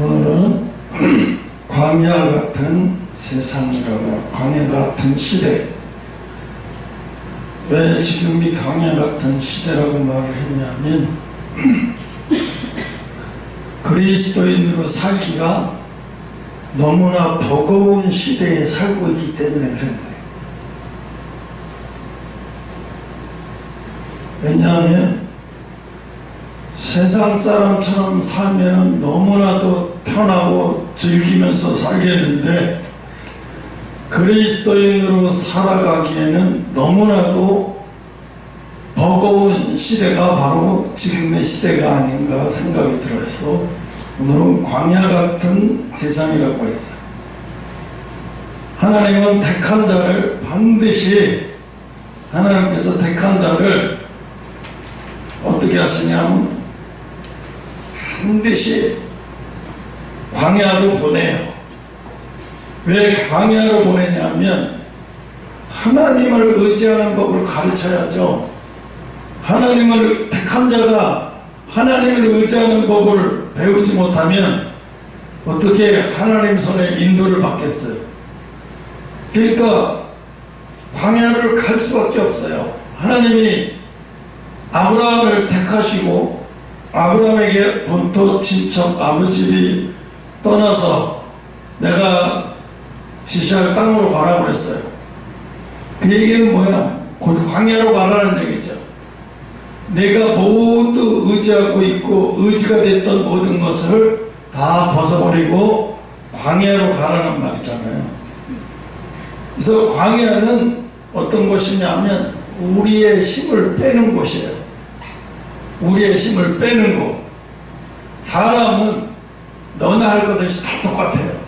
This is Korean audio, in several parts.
오늘은 광야 같은 세상이라고, 광야 같은 시대. 왜 지금 이 광야 같은 시대라고 말을 했냐면 그리스도인으로 살기가 너무나 버거운 시대에 살고 있기 때문에 그런 거예요. 왜냐하면 세상 사람처럼 살면 너무나도 편하고 즐기면서 살겠는데 그리스도인으로 살아가기에는 너무나도 버거운 시대가 바로 지금의 시대가 아닌가 생각이 들어서 오늘은 광야 같은 세상이라고 했어요. 하나님은 택한 자를 반드시, 하나님께서 택한 자를 어떻게 하시냐면 반드시 광야로 보내요. 왜 광야로 보내냐면 하나님을 의지하는 법을 가르쳐야죠. 하나님을 택한 자가 하나님을 의지하는 법을 배우지 못하면 어떻게 하나님 손에 인도를 받겠어요? 그러니까 광야를 갈 수밖에 없어요. 하나님이 아브라함을 택하시고 아브라함에게 본토 친척 아버집이 떠나서 내가 지시할 땅으로 가라고 그랬어요. 그 얘기는 뭐야? 곧 광야로 가라는 얘기죠. 내가 모두 의지하고 있고 의지가 됐던 모든 것을 다 벗어버리고 광야로 가라는 말이잖아요. 그래서 광야는 어떤 곳이냐면 우리의 힘을 빼는 곳이에요. 우리의 힘을 빼는 곳. 사람은 너나 할 것 없이 다 똑같아요.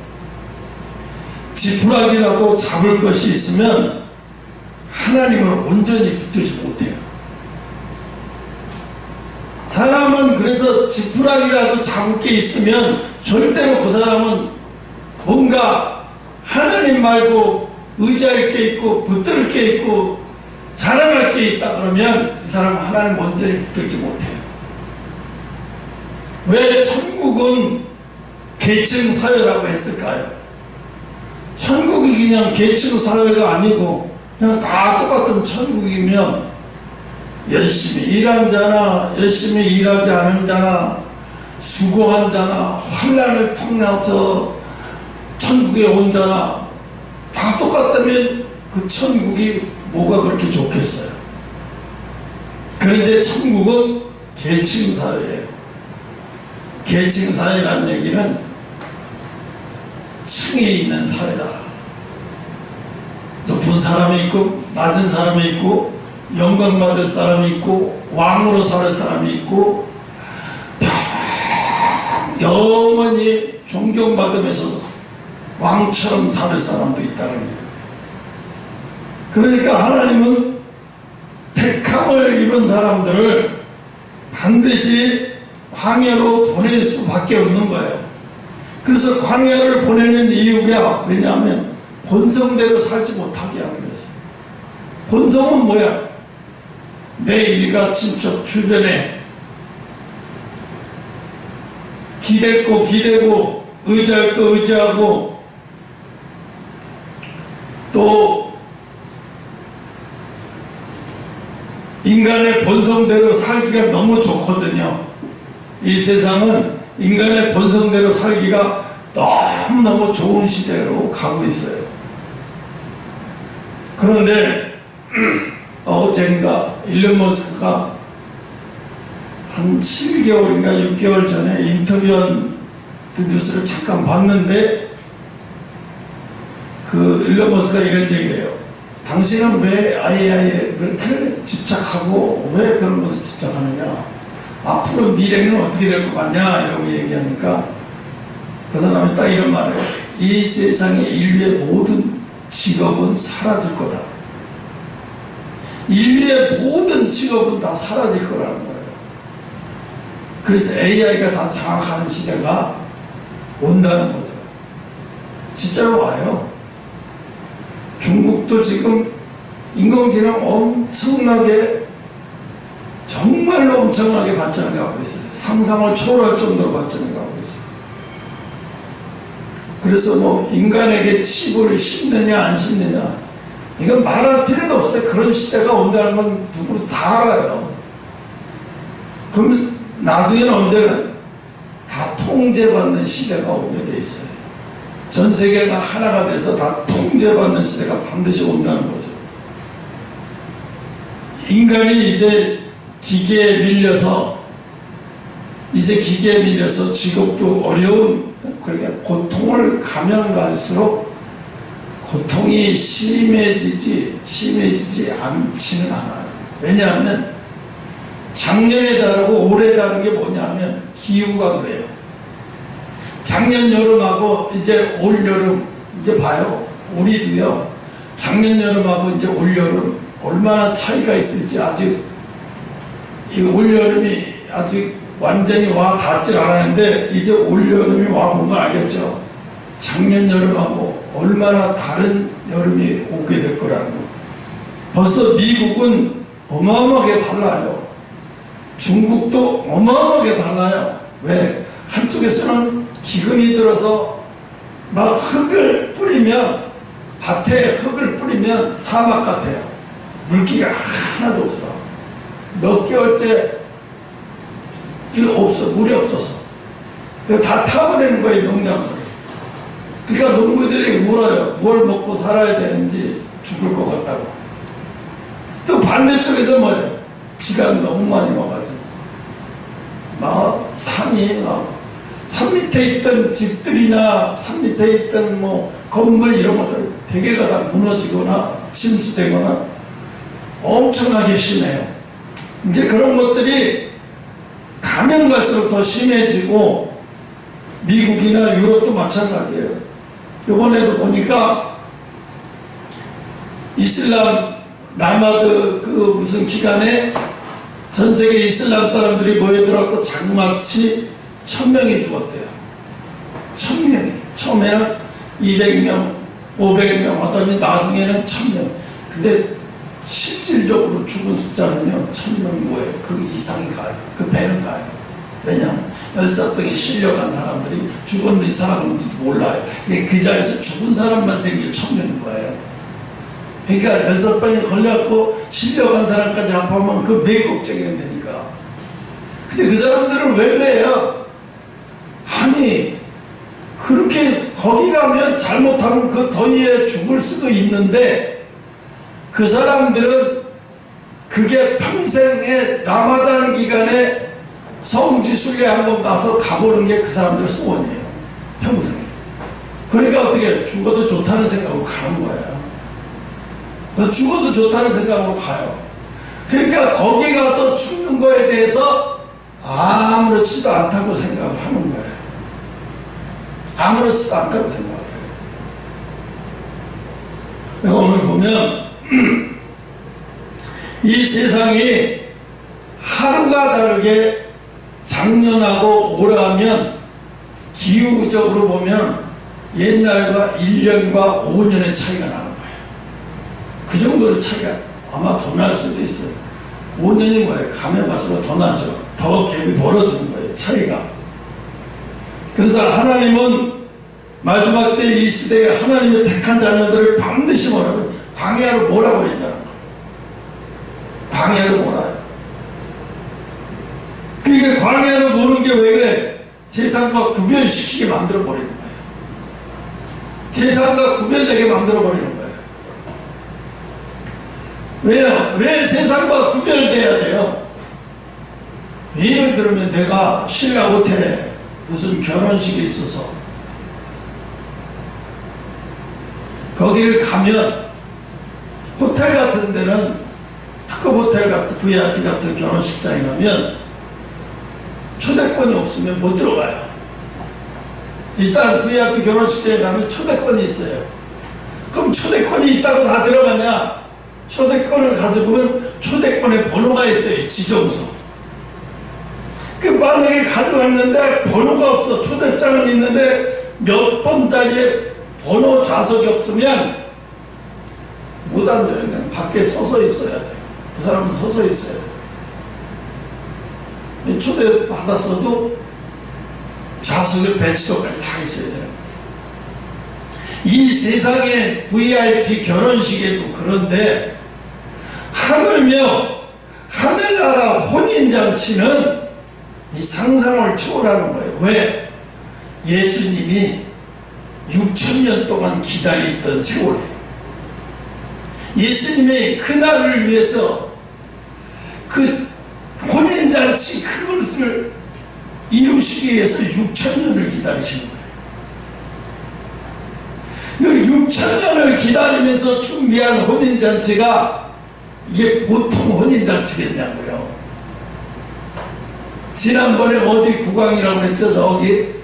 지푸라기라도 잡을 것이 있으면 하나님을 온전히 붙들지 못해요. 사람은 그래서 지푸라기라도 잡을 게 있으면 절대로 그 사람은 뭔가 하나님 말고 의지할 게 있고 붙들 게 있고 자랑할 게 있다 그러면 이 사람은 하나님 온전히 붙들지 못해요. 왜 천국은 계층 사회라고 했을까요? 천국이 그냥 계층 사회가 아니고 그냥 다 똑같은 천국이면 열심히 일한 자나 열심히 일하지 않은 자나 수고한 자나 환난을 통해서 천국에 온 자나 다 똑같다면 그 천국이 뭐가 그렇게 좋겠어요? 그런데 천국은 계층 사회예요. 계층 사회라는 얘기는 층이 있는 사회다. 높은 사람이 있고 낮은 사람이 있고 영광받을 사람이 있고 왕으로 살 사람이 있고 영원히 존경받으면서 왕처럼 살 사람도 있다는 거예요. 그러니까 하나님은 택함을 입은 사람들을 반드시 광야로 보낼 수밖에 없는 거예요. 그래서 광야를 보내는 이유가 왜냐하면 본성대로 살지 못하게 하기 위해서. 본성은 뭐야? 내 일가 친척 주변에 기댈 거 기대고 의지할 거 의지하고 또 인간의 본성대로 살기가 너무 좋거든요. 이 세상은 인간의 본성대로 살기가 너무너무 좋은 시대로 가고 있어요. 그런데 어젠가 일론 머스크가 한 7개월인가 6개월 전에 인터뷰한 그 뉴스를 잠깐 봤는데 그 일론 머스크가 이런 얘기를 해요. 당신은 왜 AI에 그렇게 집착하고 왜 그런 것을 집착하느냐, 앞으로 미래는 어떻게 될 것 같냐 이라고 얘기하니까 그 사람이 딱 이런 말을 해요. 이 세상의 인류의 모든 직업은 사라질 거다. 인류의 모든 직업은 다 사라질 거라는 거예요. 그래서 AI가 다 장악하는 시대가 온다는 거죠. 진짜로 와요. 중국도 지금 인공지능 엄청나게 정말로 엄청나게 발전해 가고 있어요. 상상을 초월할 정도로 발전해 가고 있어요. 그래서 뭐 인간에게 칩을 심느냐 안 심느냐 이건 말할 필요도 없어요. 그런 시대가 온다는 건 누구도 다 알아요. 그럼 나중에는 언제나 다 통제받는 시대가 오게 돼 있어요. 전 세계가 하나가 돼서 다 통제받는 시대가 반드시 온다는 거죠. 인간이 이제 기계에 밀려서 직업도 어려운, 그러니까 고통을 가면 갈수록 고통이 심해지지 않지는 않아요. 왜냐하면 작년에 다르고 올해 다른 게 뭐냐면 기후가 그래요. 작년 여름하고 이제 올 여름, 이제 봐요. 우리도요, 작년 여름하고 이제 올 여름 얼마나 차이가 있을지 아직 이 올 여름이 아직 완전히 와 닿질 않았는데 이제 올 여름이 와 보면 알겠죠. 작년 여름하고 얼마나 다른 여름이 오게 될 거라는 거. 벌써 미국은 어마어마하게 달라요. 중국도 어마어마하게 달라요. 왜? 한쪽에서는 기근이 들어서 막 흙을 뿌리면, 밭에 흙을 뿌리면 사막 같아요. 물기가 하나도 없어. 몇 개월째 이거 없어. 물이 없어서. 다 타버리는 거예요, 농작물을. 그러니까 농부들이 울어요. 뭘 먹고 살아야 되는지 죽을 것 같다고. 또 반대쪽에서 뭐예요? 비가 너무 많이 와가지고 막 산이 산 밑에 있던 집들이나 산 밑에 있던 뭐 건물 이런 것들 대개가 다 무너지거나 침수되거나 엄청나게 심해요. 이제 그런 것들이 가면 갈수록 더 심해지고, 미국이나 유럽도 마찬가지예요. 이번에도 보니까 이슬람 라마드 그 무슨 기간에 전 세계 이슬람 사람들이 모여들어갖고 자그마치 1000명이 죽었대요. 1000명이. 처음에는 200명, 500명 하더니 나중에는 1000명. 근데 실질적으로 죽은 숫자는요, 1000명 뭐예요? 그 이상이 가요. 그 배는 가요. 왜냐하면 열사병에 실려간 사람들이 죽은 이 사람인지도 몰라요. 그 자리에서 죽은 사람만 생길 1000명인 거예요. 그러니까 열사병에 걸려갖고 실려간 사람까지 합하면 그 매 걱정이 되니까. 근데 그 사람들은 왜 그래요? 아니, 그렇게 거기 가면 잘못하면 그 더위에 죽을 수도 있는데, 그 사람들은 그게 평생의 라마단 기간에 성지 순례 한번 가서 가보는 게 그 사람들의 소원이에요. 평생에. 그러니까 어떻게 죽어도 좋다는 생각으로 가는 거예요. 죽어도 좋다는 생각으로 가요. 그러니까 거기 가서 죽는 거에 대해서 아무렇지도 않다고 생각을 하는 거예요. 아무렇지도 않다고 생각을 해요. 내가 오늘 보면 이 세상이 하루가 다르게 작년하고 올해하면 기후적으로 보면 옛날과 1년과 5년의 차이가 나는 거예요. 그 정도로 차이가 아마 더 날 수도 있어요. 5년이 뭐예요? 가면 갈수록 더 나죠. 더 갭이 벌어지는 거예요. 차이가. 그래서 하나님은 마지막 때 이 시대에 하나님의 택한 자녀들을 반드시 뭐라고 광야로 몰아버린다는 거예요. 광야로 몰아요. 그러니까 광야로 모는 게 왜 그래? 세상과 구별시키게 만들어버리는 거예요. 세상과 구별되게 만들어버리는 거예요. 왜요? 왜 세상과 구별돼야 돼요? 예를 들면 내가 신라 호텔에 무슨 결혼식이 있어서 거기를 가면, 호텔 같은 데는 특급 호텔 같은 VIP 같은 결혼식장에 가면 초대권이 없으면 못 들어가요. 일단 VIP 결혼식장에 가면 초대권이 있어요. 그럼 초대권이 있다고 다 들어가냐? 초대권을 가지고는 초대권에 번호가 있어요. 지정서. 그 만약에 가져갔는데 번호가 없어. 초대장은 있는데 몇 번짜리에 번호 좌석이 없으면 못 앉아요. 그냥 밖에 서서 있어야 돼요. 그 사람은 서서 있어야 돼요. 초대 받았어도 좌석에 배치석까지 다 있어야 돼요. 이 세상의 VIP 결혼식에도 그런데 하물며 하늘나라 혼인잔치는 이 상상을 초월하는 거예요. 왜? 예수님이 6,000년 동안 기다리던 세월이에요. 예수님의 그날을 위해서 그 혼인잔치 그것을 이루시기 위해서 6,000년을 기다리신 거예요. 6,000년을 기다리면서 준비한 혼인잔치가 이게 보통 혼인잔치겠냐고요. 지난번에 어디 국왕이라고 그랬죠? 저기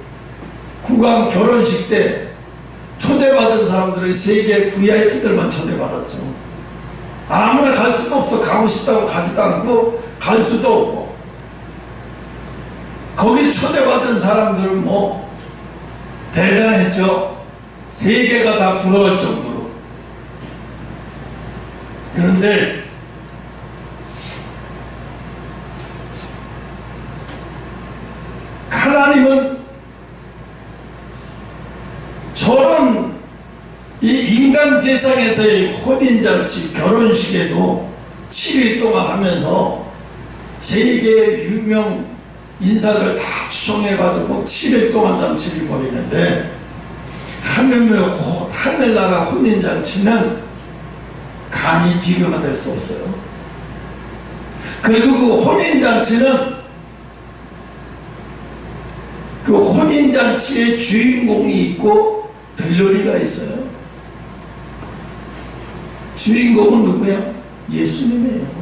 국왕 결혼식 때 초대받은 사람들의 세계 VIP들만 초대받았죠. 아무나 갈 수도 없어. 가고 싶다고 가지도 않고 갈 수도 없고. 거기 초대받은 사람들은 뭐 대단했죠. 세계가 다 부러울 정도로. 그런데 하나님은 저런 이 인간 세상에서의 혼인잔치 결혼식에도 7일 동안 하면서 세계의 유명 인사들을 다 추종해가지고 7일 동안 잔치를 벌이는데 하늘나라 혼인잔치는 감히 비교가 될 수 없어요. 그리고 그 혼인잔치는 그 혼인잔치의 주인공이 있고 들러리가 있어요. 주인공은 누구야? 예수님이에요.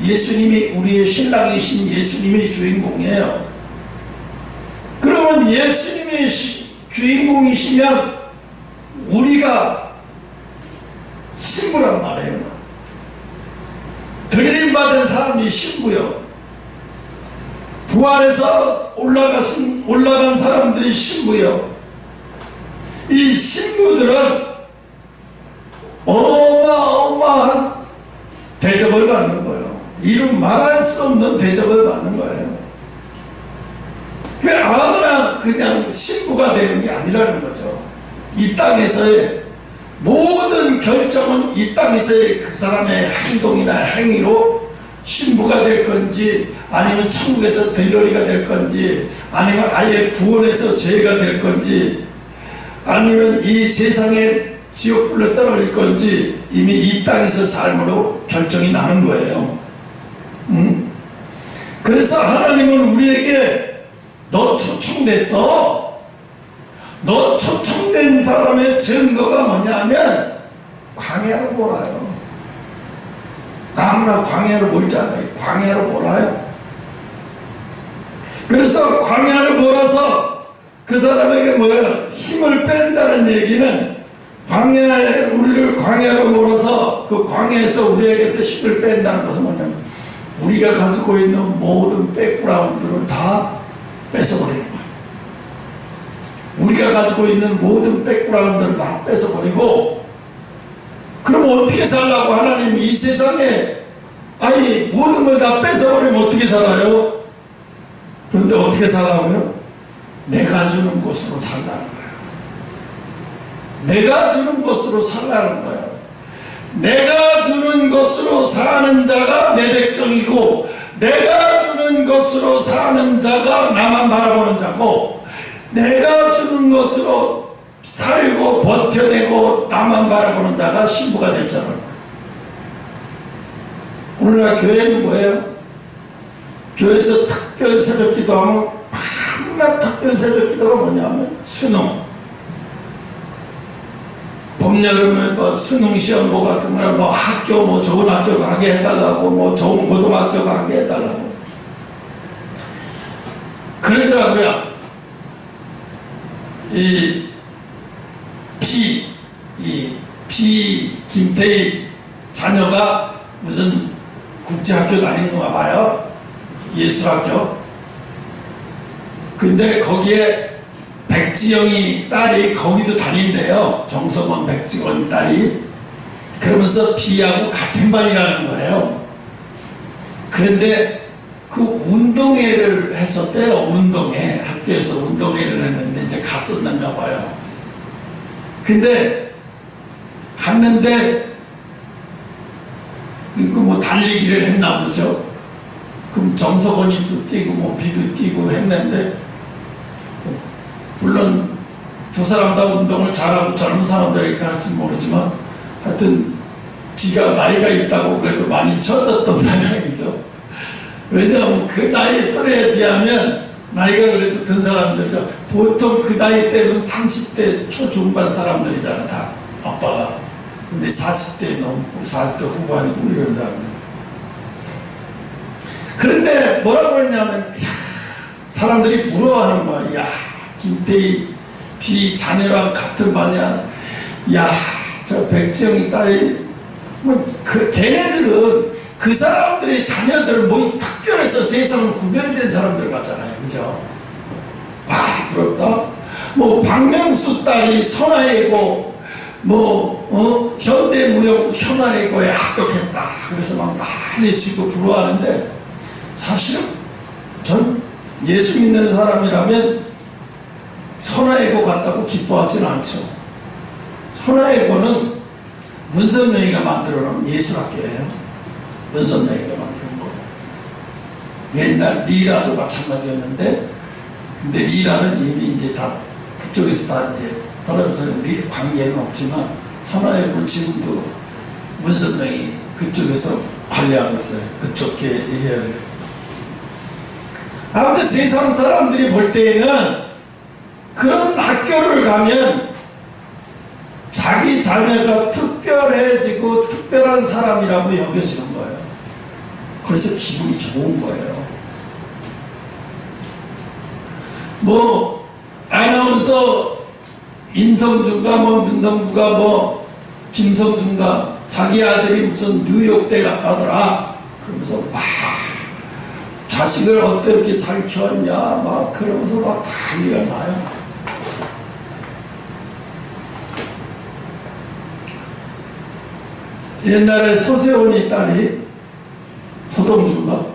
예수님이 우리의 신랑이신 예수님이 주인공이에요. 그러면 예수님이 주인공이시면 우리가 신부란 말이에요. 들림받은 사람이 신부요. 부활해서 올라간 사람들이 신부요. 이 신부들은 어마어마한 대접을 받는 거예요. 이름 말할 수 없는 대접을 받는 거예요. 그 아무나 그냥 신부가 되는 게 아니라는 거죠. 이 땅에서의 모든 결정은 이 땅에서의 그 사람의 행동이나 행위로 신부가 될 건지 아니면 천국에서 들러리가 될 건지 아니면 아예 구원해서 죄가 될 건지 아니면 이 세상에 지옥불로 떨어질 건지 이미 이 땅에서 삶으로 결정이 나는 거예요. 그래서 하나님은 우리에게 너 초청됐어. 너 초청된 사람의 증거가 뭐냐면 광야로 몰아요. 아무나 광야로 몰지 않아요. 광야로 몰아요. 그래서 광야를 몰아서 그 사람에게 뭐예요? 힘을 뺀다는 얘기는 우리를 광야로 몰아서 그 광야에서 우리에게서 힘을 뺀다는 것은 뭐냐면 우리가 가지고 있는 모든 백그라운드를 다 뺏어버리는 거예요. 우리가 가지고 있는 모든 백그라운드를 다 뺏어버리고 그럼 어떻게 살라고 하나님 이 세상에 아니 모든 걸 다 뺏어버리면 어떻게 살아요? 그런데 어떻게 살라고요? 내가 주는 곳으로 살라는 거예요. 내가 주는 곳으로 살라는 거예요. 내가 주는 것으로 사는 자가 내 백성이고 내가 주는 것으로 사는 자가 나만 바라보는 자고 내가 주는 것으로 살고 버텨내고 나만 바라보는 자가 신부가 될 자라는 거예요. 오늘날 교회는 뭐예요? 교회에서 특별 새벽 기도하면 한낱 특별 새벽 기도가 뭐냐면 수능 봄, 여름에 뭐 수능시험 뭐 같은 걸 뭐 학교 뭐 좋은 학교 가게 해달라고 뭐 좋은 고등학교 가게 해달라고 그러더라고요. 김태희 자녀가 무슨 국제학교 다니는 건가 봐요. 예술학교. 근데 거기에 백지영이 딸이 거기도 다닌대요. 정성원 백지원 딸이. 그러면서 B하고 같은 반이라는 거예요. 그런데 그 운동회를 했었대요. 운동회. 학교에서 운동회를 했는데 이제 갔었는가 봐요. 근데 갔는데 뭐 달리기를 했나 보죠. 그럼 정석원이도 뛰고 뭐 비도 뛰고 했는데, 물론 두 사람 다 운동을 잘하고 젊은 사람들에게 할지 모르지만 하여튼 지가 나이가 있다고 그래도 많이 쳐졌던 모양이죠. 왜냐하면 그 나이 또래에 비하면 나이가 그래도 든 사람들이죠. 보통 그 나이 때는 30대 초중반 사람들이잖아, 다 아빠가. 근데 40대 넘고 40대 후반이고 이런 사람들. 그런데 뭐라고 했냐면, 야, 사람들이 부러워하는 거야. 야, 김태희 비 자녀랑 같은 반이야. 야, 저 백지영이 딸이, 뭐, 걔네들은 그 사람들의 자녀들은 뭐 특별해서 세상을 구별된 사람들 같잖아요. 그죠? 아, 부럽다. 뭐, 박명수 딸이 선화예고, 현대무용 현화예고에 합격했다. 그래서 막 난리 치고 부러워하는데, 사실은 전 예수 믿는 사람이라면 선화예고 같다고 기뻐하지는 않죠. 선화예고는 문선명이가 만들어 놓은 예술학교예요. 문선명이가 만들어 놓은 거예요. 옛날 리라도 마찬가지였는데, 근데 리라는 이미 이제 다 그쪽에서 다 이제 떨어져서 관계는 없지만, 선화예고는 지금도 문선명이 그쪽에서 관리하고 있어요. 그쪽 계열을. 아무튼 세상 사람들이 볼 때에는 그런 학교를 가면 자기 자녀가 특별해지고 특별한 사람이라고 여겨지는 거예요. 그래서 기분이 좋은 거예요. 뭐 아나운서 임성준가 뭐 문성구가 뭐 김성준가 자기 아들이 무슨 뉴욕대 갔다더라. 그러면서 막 자식을 어떻게 잘 키웠냐 막 그러면서 막 난리가 나요. 옛날에 서세원이 딸이 호동주가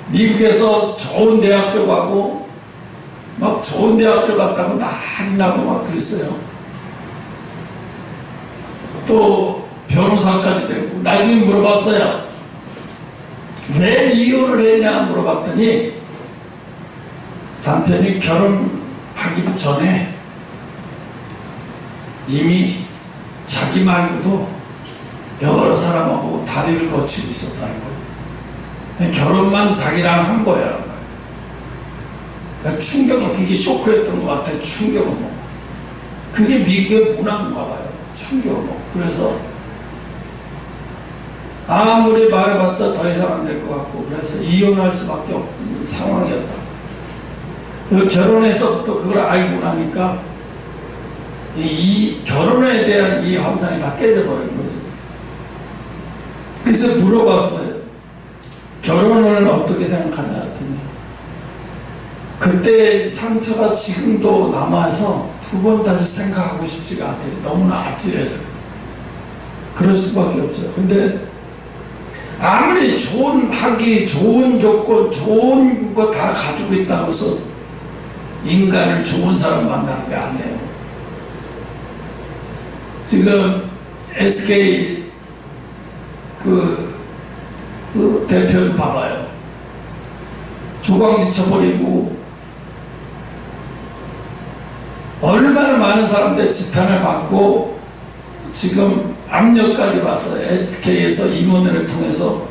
미국에서 좋은 대학교 가고 막 좋은 대학교 갔다고 난리 나고 막 그랬어요. 또 변호사까지 되고 나중에 물어봤어요. 왜 이혼을 했냐 물어봤더니 남편이 결혼하기도 전에 이미 자기 말고도 여러 사람하고 다리를 거치고 있었다는 거예요. 결혼만 자기랑 한 거야. 충격을, 그게 쇼크였던 것 같아요. 충격을 먹고. 그게 미국의 문화인가 봐요. 충격을 먹고. 그래서 아무리 말해봤자 더 이상 안 될 것 같고, 그래서 이혼할 수밖에 없는 상황이었다. 결혼해서부터 그걸 알고 나니까 이 결혼에 대한 이 환상이 다 깨져버린 거죠. 그래서 물어봤어요. 결혼을 어떻게 생각하냐 했더니 그때 상처가 지금도 남아서 두 번 다시 생각하고 싶지가 않대요. 너무나 아찔해서. 그럴 수밖에 없죠. 근데 아무리 좋은 학위, 좋은 조건, 좋은 거 다 가지고 있다고 해서 인간을 좋은 사람 만나는 게 아니에요. 지금 SK 그 대표 봐봐요. 조광지 쳐버리고 얼마나 많은 사람들 지탄을 받고 지금 압력까지 받았어요. SK에서 임원회를 통해서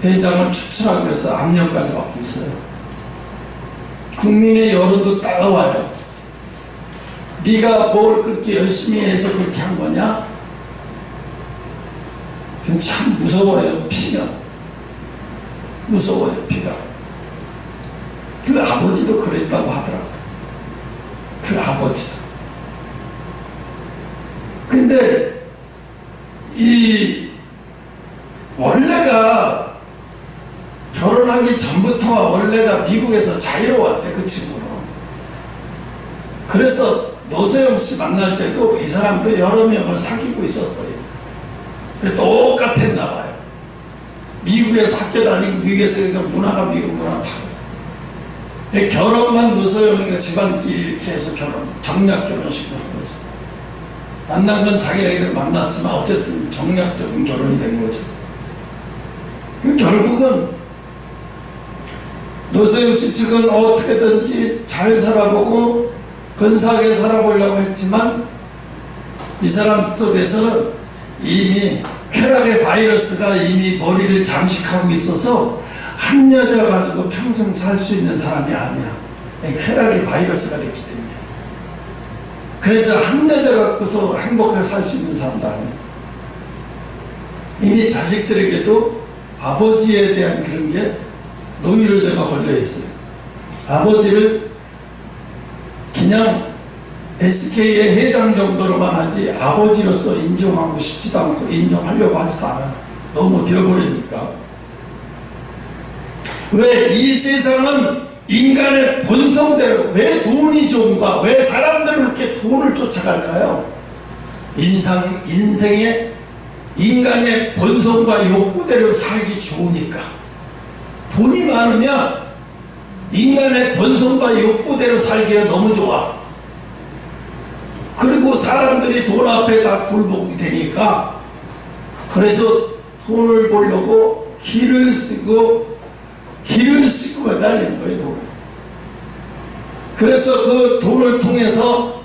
회장을 추천하기 위해서 압력까지 받고 있어요. 국민의 여론도 따라와요. 네가 뭘 그렇게 열심히 해서 그렇게 한 거냐? 그건 참 무서워요. 피가 무서워요. 피가. 그 아버지도 그랬다고 하더라고요. 그 아버지도. 근데 이 원래가 결혼하기 전부터 원래가 미국에서 자유로웠대. 그 친구는. 그래서 노소영 씨 만날 때도 이 사람도 여러 명을 사귀고 있었어요. 똑같았나 봐요. 미국에서 학교 다니고 미국에서 문화가 미국 문화 다르고. 결혼만 노소영이가 집안끼리 이렇게 해서 정략 결혼식을 한 거죠. 만난 건 자기네들 만났지만 어쨌든 정략적인 결혼이 된 거죠. 결국은 노소영 씨 측은 어떻게든지 잘 살아보고 근사하게 살아보려고 했지만 이 사람 속에서는 이미 쾌락의 바이러스가 이미 머리를 잠식하고 있어서 한 여자 가지고 평생 살 수 있는 사람이 아니야. 쾌락의 바이러스가 됐기 때문에. 그래서 한 여자 갖고서 행복하게 살 수 있는 사람도 아니야. 이미 자식들에게도 아버지에 대한 그런 게 노이로제가 걸려있어요. 아버지를 그냥 SK의 회장 정도로만 하지 아버지로서 인정하고 싶지도 않고 인정하려고 하지도 않아요. 너무 되어버리니까. 왜 이 세상은 인간의 본성대로 왜 돈이 좋은가? 왜 사람들은 이렇게 돈을 쫓아갈까요? 인생의 인간의 본성과 욕구대로 살기 좋으니까. 돈이 많으면 인간의 본성과 욕구대로 살기가 너무 좋아. 그리고 사람들이 돈 앞에 다 굴복이 되니까 그래서 돈을 벌려고 길을 쓰고 매달리는 거예요, 돈을. 그래서 그 돈을 통해서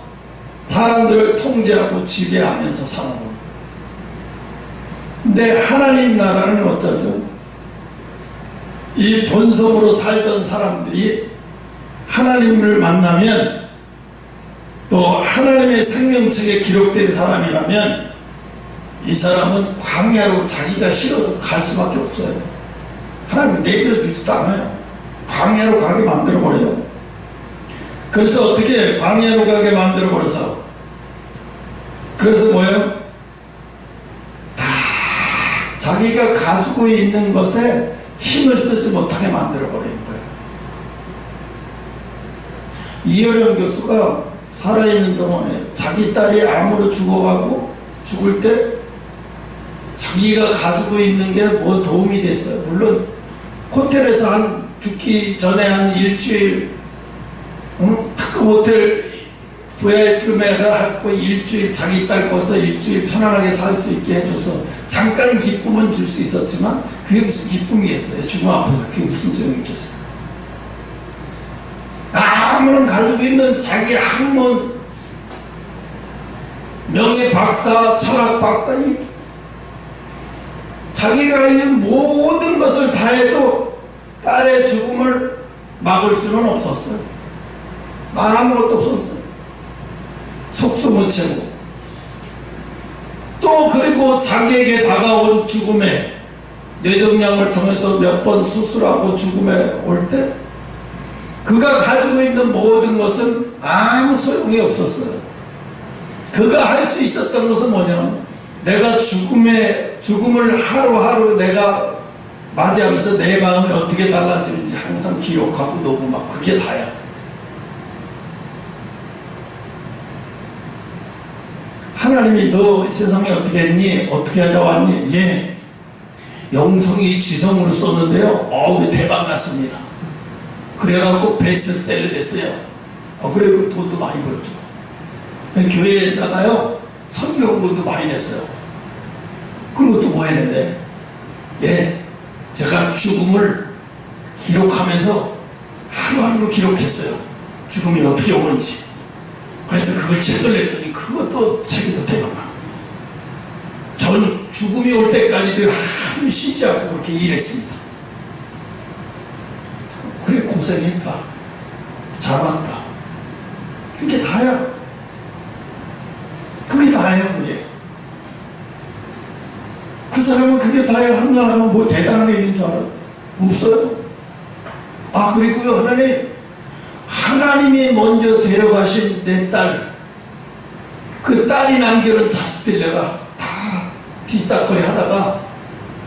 사람들을 통제하고 지배하면서 사는 거예요. 근데 하나님 나라는 어쩌죠? 이 본성으로 살던 사람들이 하나님을 만나면 또 하나님의 생명책에 기록된 사람이라면 이 사람은 광야로 자기가 싫어도 갈 수밖에 없어요. 하나님이 내버려 두지도 않아요. 광야로 가게 만들어버려요. 그래서 어떻게 광야로 가게 만들어버려서 그래서 뭐예요? 다 자기가 가지고 있는 것에 힘을 쓰지 못하게 만들어버리는 거예요. 이효령 교수가 살아있는 동안에 자기 딸이 암으로 죽어가고 죽을 때 자기가 가지고 있는 게 뭐 도움이 됐어요. 물론 호텔에서 한 죽기 전에 한 일주일 특급 호텔 VIP룸에다 하고 일주일 자기 딸 거서 일주일 편안하게 살 수 있게 해줘서 잠깐 기쁨은 줄 수 있었지만 그게 무슨 기쁨이겠어요. 죽음 앞에서 그게 무슨 소용이 있겠어요. 아무런 가지고 있는 자기 학문, 명예 박사, 철학 박사, 자기가 있는 모든 것을 다 해도 딸의 죽음을 막을 수는 없었어요. 아무것도 없었어요. 속수무책으로. 또 그리고 자기에게 다가온 죽음에 뇌종양을 통해서 몇 번 수술하고 죽음에 올 때 그가 가지고 있는 모든 것은 아무 소용이 없었어요. 그가 할 수 있었던 것은 뭐냐면 내가 죽음을 하루하루 내가 맞이하면서 내 마음이 어떻게 달라지는지 항상 기록하고 녹음하고 그게 다야. 하나님이 너 이 세상에 어떻게 했니? 어떻게 하다 왔니? 예. 영성이 지성으로 썼는데요. 대박 났습니다. 그래갖고 베스트셀러 됐어요. 그리고 돈도 많이 벌죠. 교회에다가요, 선교금도 많이 냈어요. 그리고 또 뭐 했는데? 예. 제가 죽음을 기록하면서 하루하루 기록했어요. 죽음이 어떻게 오는지. 그래서 그걸 책을 냈더니 그것도 책이 더 대박나. 전 죽음이 올 때까지도 하루 쉬지 않고 그렇게 일했습니다. 그래 고생했다. 잘 왔다. 그게 다야. 그게 다예요. 그게. 그 사람은 그게 다예요. 한나라 하면 뭐 대단한 게 있는 줄 알아? 없어요. 그리고요 하나님이 먼저 데려가신 내 딸, 그 딸이 남겨놓은 자식들 내가 다 뒤스닥거리 하다가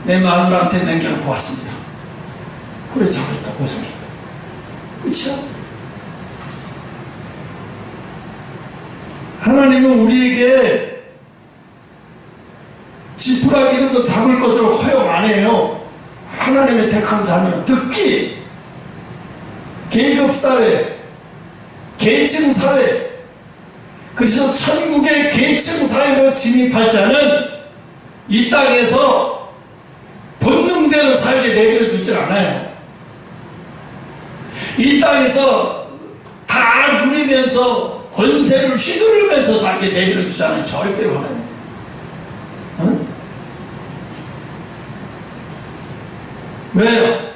내 마누라한테 남겨놓고 왔습니다. 그래 잘했다 고생했다. 끝이야. 하나님은 우리에게 지푸라기라도 잡을 것을 허용 안 해요. 하나님의 택한 자녀는 특히 계급사회, 계층사회, 그래서 천국의 계층 사회로 진입할 자는 이 땅에서 본능대로 살게 내버려 두질 않아요. 이 땅에서 다 누리면서 권세를 휘두르면서 살게 내버려 두지 않아요. 절대로 하나님. 응? 왜요?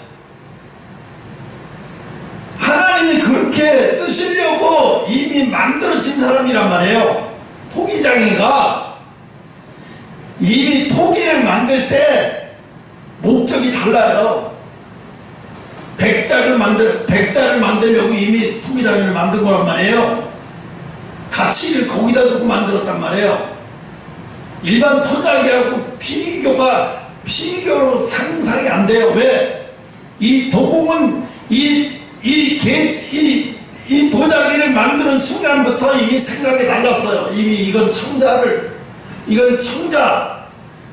하나님이 그렇게 쓰시려고 이미 만들어진 사람이란 말이에요. 토기장이가 이미 토기를 만들 때 목적이 달라요. 백자를 만들려고 이미 토기장이를 만든 거란 말이에요. 가치를 거기다 두고 만들었단 말이에요. 일반 토자기하고 비교로 상상이 안 돼요. 왜? 이 도공은 이 도자기를 만드는 순간부터 이미 생각이 달랐어요. 이미 이건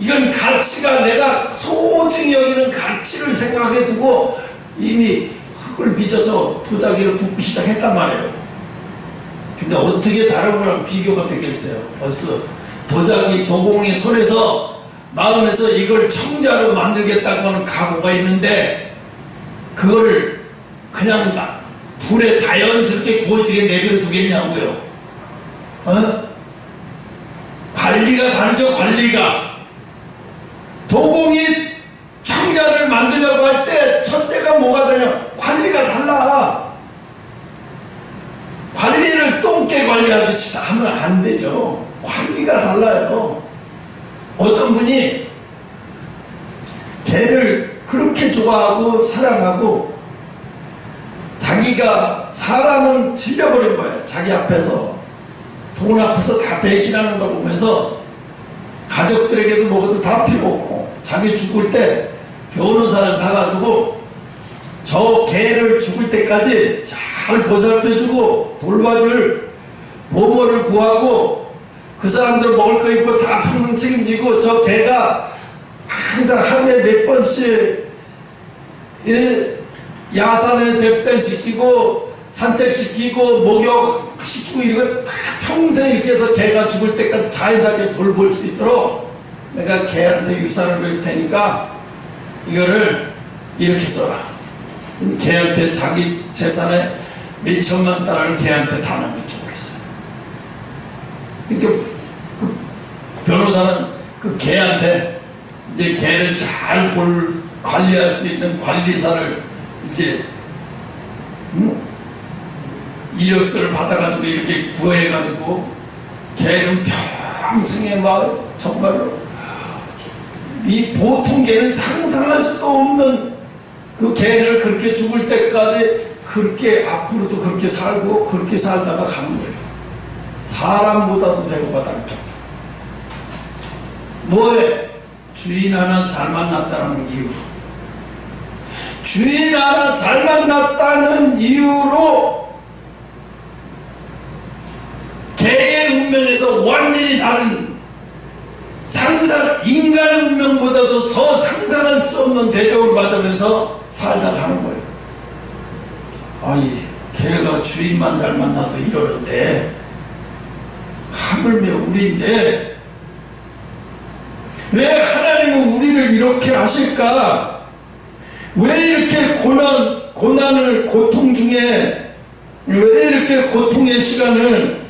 이건 가치가 내가 소중히 여기는 가치를 생각해 두고 이미 흙을 빚어서 도자기를 굽기 시작했단 말이에요. 근데 어떻게 다른 거랑 비교가 되겠어요? 벌써 도공의 손에서 마음에서 이걸 청자로 만들겠다고 하는 각오가 있는데 그거를 그냥 불에 자연스럽게 구워지게 내버려 두겠냐고요. 관리가 다르죠. 관리가. 도공이 청자를 만들려고 할 때 첫째가 뭐가 되냐, 관리가 달라. 관리를 똥개 관리하듯이 하면 안 되죠. 관리가 달라요. 어떤 분이 개를 그렇게 좋아하고 사랑하고 자기가 사람은 질려버린 거예요. 자기 앞에서 돈 앞에서 다 배신하는 걸 보면서 가족들에게도 뭐가도 다 필요 없고 자기 죽을 때 변호사를 사가지고 저 개를 죽을 때까지 잘 보살펴주고 돌봐줄 보모를 구하고 그 사람들 먹을 거 있고 다 평생 책임지고 저 개가 항상 하루에 몇 번씩 야산에 대표시키고 산책시키고 목욕시키고 이런 거 평생 이렇게 해서 개가 죽을 때까지 자연스럽게 돌볼 수 있도록 내가 개한테 유산을 줄 테니까 이거를 이렇게 써라. 개한테 자기 재산의 몇 천만 달러를 개한테 다 남겨줘버렸어요. 그러니까 그 변호사는 그 개한테 이제 개를 잘 관리할 수 있는 관리사를 이제 이력서를 받아가지고 이렇게 구해가지고 개는 평생에 막 정말로 이 보통 개는 상상할 수도 없는 그 개를 그렇게 죽을 때까지 그렇게 앞으로도 그렇게 살고 그렇게 살다가 가는 거예요. 사람보다도 대우가 다르죠. 뭐에? 주인 하나 잘 만났다는 이유로. 주인 하나 잘 만났다는 이유로 개의 운명에서 완전히 다른 인간의 운명보다도 더 상상할 수 없는 대접을 받으면서 살다 가는 거예요. 아이, 개가 주인만 잘 만나도 이러는데 하물며 우리인데 왜 하나님은 우리를 이렇게 하실까? 왜 이렇게 고통 중에 왜 이렇게 고통의 시간을,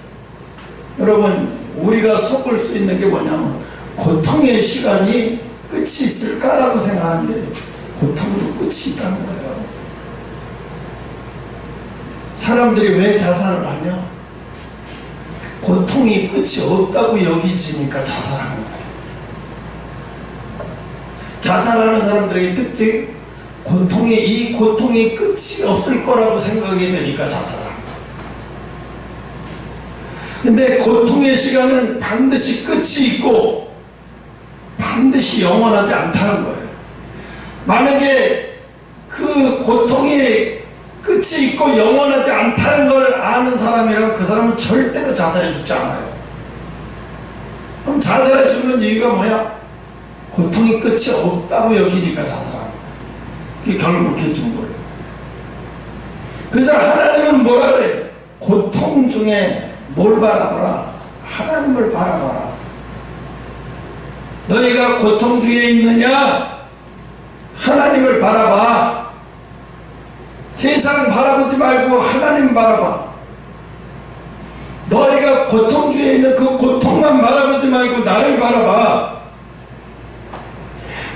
여러분 우리가 섞을 수 있는 게 뭐냐면 고통의 시간이 끝이 있을까라고 생각하는데 고통으로 끝이 있다는 거예요. 사람들이 왜 자살을 하냐? 고통이 끝이 없다고 여기지니까 자살하는 거예요. 자살하는 사람들의 특징, 이 고통이 끝이 없을 거라고 생각이 되니까 자살하는 거예요. 근데 고통의 시간은 반드시 끝이 있고 반드시 영원하지 않다는 거예요. 만약에 그 고통이 끝이 있고 영원하지 않다는 걸 아는 사람이라면 그 사람은 절대로 자살해 죽지 않아요. 그럼 자살해 죽는 이유가 뭐야? 고통이 끝이 없다고 여기니까 자살하는 거예요. 그게 결국 그렇게 죽은 거예요. 그래서 하나님은 뭐라 그래요? 고통 중에 뭘 바라봐라? 하나님을 바라봐라. 너희가 고통 중에 있느냐? 하나님을 바라봐. 세상 바라보지 말고 하나님 바라봐. 너희가 고통 중에 있는 그 고통만 바라보지 말고 나를 바라봐.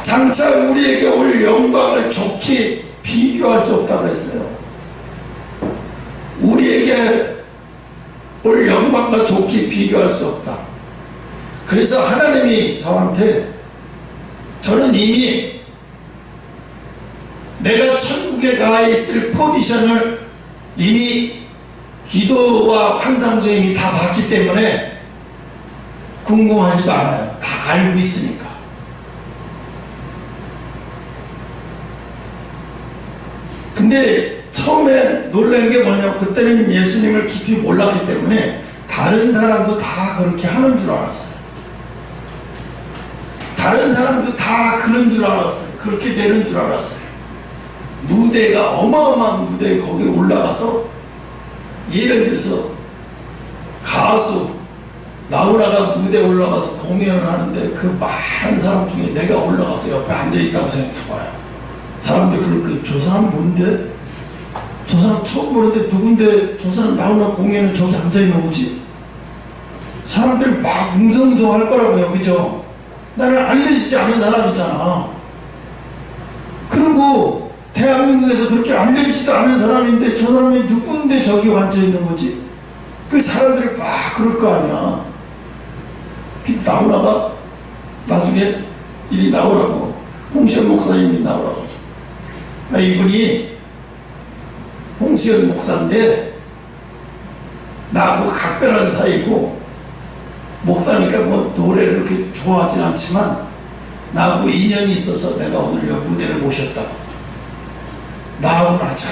장차 우리에게 올 영광을 좋게 비교할 수 없다고 했어요. 우리에게 올 영광과 좋게 비교할 수 없다. 그래서 하나님이 저한테, 저는 이미 내가 천국에 가 있을 포지션을 이미 기도와 환상 중에 이미 다 봤기 때문에 궁금하지도 않아요. 다 알고 있으니까. 근데 처음에 놀란 게 뭐냐면, 그때는 예수님을 깊이 몰랐기 때문에 다른 사람도 다 그렇게 하는 줄 알았어요. 다른 사람도 다 그런 줄 알았어요. 그렇게 되는 줄 알았어요. 무대가 어마어마한 무대에 거기 올라가서, 예를 들어서 가수 나훈아가 무대에 올라가서 공연을 하는데 그 많은 사람 중에 내가 올라가서 옆에 앉아있다고 생각해봐요. 사람들이 그렇게, 저 사람 뭔데? 저 사람 처음 보는데 누군데 저 사람 나훈아 공연에 저기 앉아있는 거지? 사람들이 막 웅성웅성 할 거라고요. 그죠? 나는 알려지지 않은 사람이잖아. 그리고 대한민국에서 그렇게 알려지지도 않은 사람인데 저 사람이 누군데 저기 앉아있는 거지? 그 사람들이 막 그럴 거 아니야. 그 나훈아가 나중에 일이 나오라고, 홍시현 목사님이 나오라고. 이분이 홍시현 목사인데 나하고 각별한 사이고, 목사니까 뭐 노래를 그렇게 좋아하진 않지만 나하고 인연이 있어서 내가 오늘 여 무대를 모셨다고. 나하고는 아주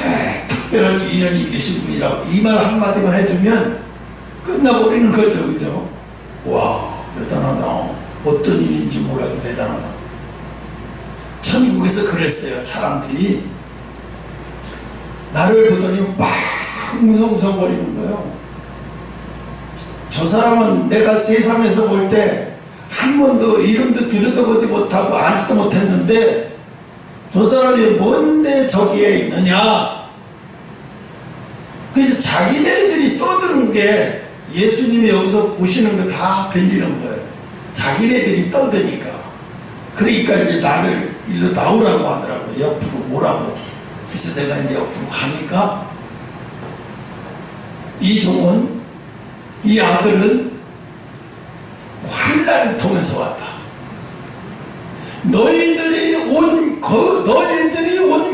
특별한 인연이 계신 분이라고 이 말 한마디만 해주면 끝나버리는 거죠. 그죠? 와, 대단하다. 어떤 일인지 몰라도 대단하다. 천국에서 그랬어요. 사람들이 나를 보더니 막 웅성웅성거리는 거예요. 저 사람은 내가 세상에서 볼 때 한 번도 이름도 들여다보지 못하고 알지도 못했는데 저 사람이 뭔데 저기에 있느냐. 그래서 자기네들이 떠드는 게 예수님이 여기서 보시는 거 다 들리는 거예요. 자기네들이 떠드니까. 그러니까 이제 나를 일로 나오라고 하더라고요. 옆으로 오라고. 그래서 내가 이제 옆으로 가니까 이 종은, 이 아들은 환난을 통해서 왔다. 너희들이 온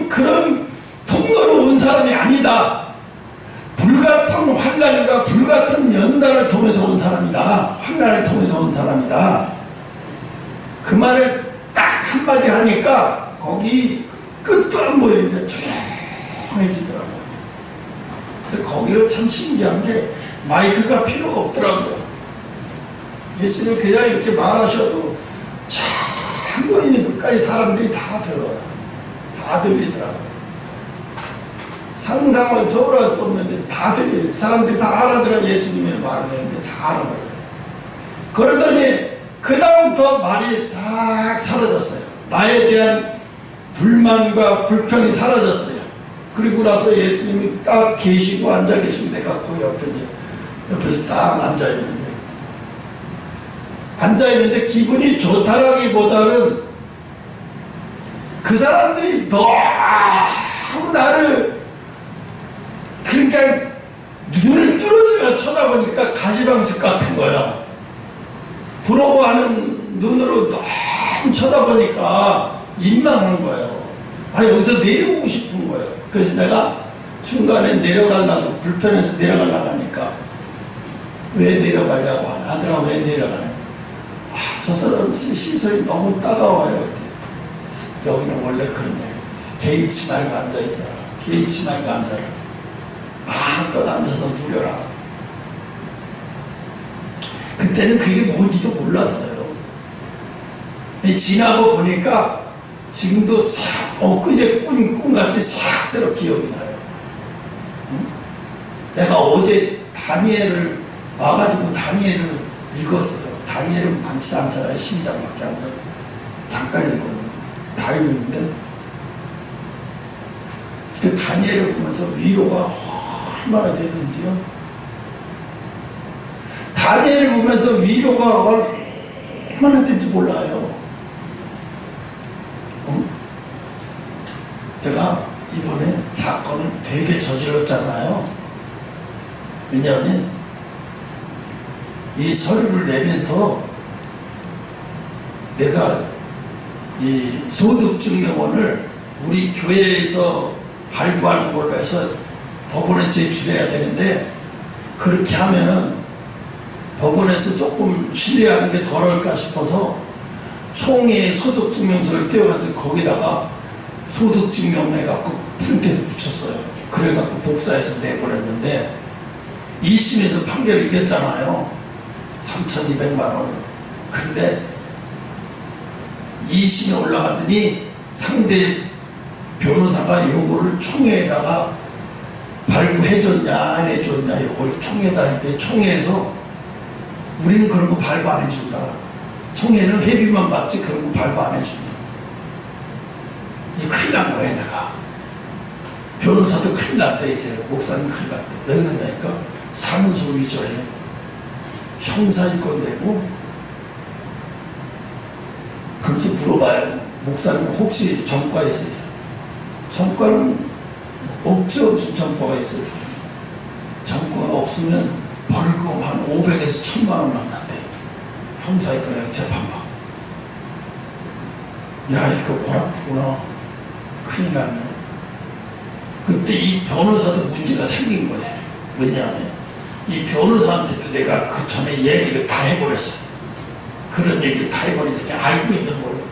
그런 통로로 온 사람이 아니다. 불같은 환난과 불같은 연단을 통해서 온 사람이다. 환난을 통해서 온 사람이다. 그 말을 딱 한마디 하니까 거기 끝도 안 보이는데 조용해지더라고요. 근데 거기로 참 신기한 게 마이크가 필요가 없더라고요. 예수님 그냥 이렇게 말하셔도 참 보이는 끝까지 사람들이 다 들어요. 다 들리더라고요. 상상은 초월할 수 없는데 다 들려요. 사람들이 다 알아들어요. 예수님의 말을 했는데 다 알아들어요. 그러더니 그 다음부터 말이 싹 사라졌어요. 나에 대한 불만과 불평이 사라졌어요. 그리고 나서 예수님이 딱 계시고 앉아 계시고 내가 그 옆에서 딱 앉아있는데, 앉아있는데 기분이 좋다라기보다는 그 사람들이 너무 나를, 그러니까 눈을 뚫어져가 쳐다보니까 가시방석 같은 거야. 부러워하는 눈으로 너무 쳐다보니까 민망한 거예요. 여기서 내려오고 싶은 거예요. 그래서 내가 중간에 내려가려고, 불편해서 내려가려고 하니까 왜 내려가려고 하나? 아들아 왜 내려가냐? 저 사람 시선이 너무 따가워요. 여기는 원래 그런데 개의치 말고 앉아있어라. 개의치 말고 앉아라. 마음껏 앉아서 누려라. 그때는 그게 뭔지도 몰랐어요. 지나고 보니까 지금도 엊그제 꾼 꿈같이 새록새록 기억이 나요. 내가 어제 다니엘을 와가지고 다니엘을 읽었어요. 다니엘은 많지 않잖아요. 12장밖에 안 돼요. 잠깐 읽었는데 다 읽었는데 그 다니엘을 보면서 위로가 얼마나 되는지요. 다니엘을 보면서 위로가 얼마나 되는지 몰라요. 제가 이번에 사건을 되게 저질렀잖아요. 왜냐하면 이 서류를 내면서 내가 이 소득증명원을 우리 교회에서 발부하는 걸로 해서 법원에 제출해야 되는데, 그렇게 하면은 법원에서 조금 신뢰하는 게 덜할까 싶어서 총회에 소속증명서를 떼어가지고 거기다가 소득증명 해갖고 프린트해서 붙였어요. 그래갖고 복사해서 내보냈는데 1심에서 판결을 이겼잖아요. 3,200만 원. 근데 2심에 올라가더니 상대 변호사가 요거를 총회에다가 발부해줬냐 안 해줬냐 요걸 총회에다 했는데, 총회에서 우리는 그런 거 발부 안 해준다. 총회는 회비만 받지 그런 거 발부 안 해준다. 이 큰일 난 거야. 내가 변호사도 큰일 났대. 이제 목사님 큰일 났대. 왜 그러냐니까 사무소 위조해, 형사이권 내고. 그래서 물어봐요. 목사님 혹시 전과 있어요? 전과는 없죠. 무슨 전과가 있어요? 전과가 없으면 벌금 한 500에서 1,000만 원 남는데 형사이권에 재판봐. 야, 이거 골아프구나. 큰일 났네. 그때 이 변호사도 문제가 생긴 거예요. 왜냐하면 이 변호사한테도 내가 그 전에 얘기를 다 해버렸어요. 그런 얘기를 다 해버리니까 알고 있는 거예요.